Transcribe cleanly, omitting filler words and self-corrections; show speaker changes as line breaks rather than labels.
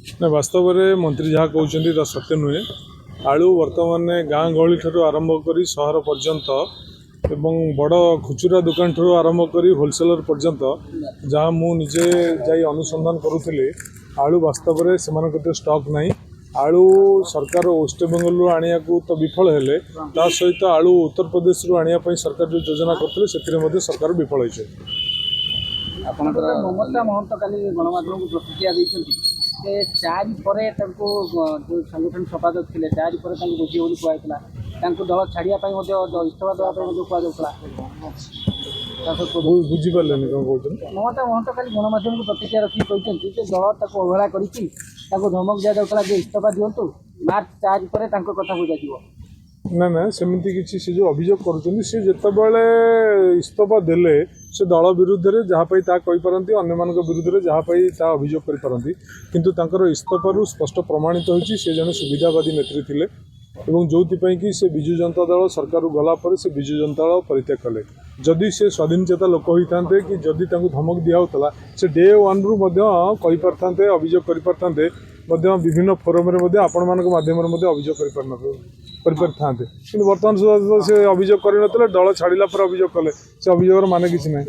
ना वास्तव में मंत्री जहाँ कहते सत्य नुहे आलू बर्तमान गाँ गहली ठार आरंभ कर सहर पर्यंत एवं बड़ खुचुरा दुकान ठार आरंभ कर होलसेलर पर्यंत जहाँ मुझे जाई अनुसंधान करुली आलू वास्तव में से स्टॉक नहीं आलू सरकार वेस्ट बेंगल आने को तो विफल हेले ता सहित आलू उत्तर प्रदेश आने सरकार जो योजना करते सरकार विफल होती
ममता महंत काली गणमाध्यम को प्रतिक्रिया देते चारि पर जो संगठन संपादक थे चारि पर बुझी बोली कहला दल छाड़ापी इस्तीफा देवाई
बुझीपारे कौन कहते
ममता महंत काली गणमाध्यम को प्रतिक्रिया रखी कहते दल अवहेला कर धमक दि जाऊला इस्तीफा दिंतु मार्च 4 पर कथा बुझा
ना ना सेमती किसी से जो अभियोग करुँच सी जितेबाला इस्तीफा देले से दल विरुद्ध में जहाँपाई कहींपारती अन्य विरुद्ध में जहाँपाई अभियोग करें किंतु तांकर इस्तीफार स्पष्ट प्रमाणित होती से जड़े सुविधावादी नेत्री थे एवं जो कि से विजु जनता दल सरकार गलापर से विजु जनता दल परित्याग कले जदि से स्वाधीन चेता लोक होता कि जदि धमक दिया से डे वन रु कहींपारते अभियोग करें विभिन्न फोरम आपण माध्यम अभियोग कर बर्तमान सुधा से अभियोग कर दल छाड़ा पर अभियोग कले से अभियोग मान किसी ना।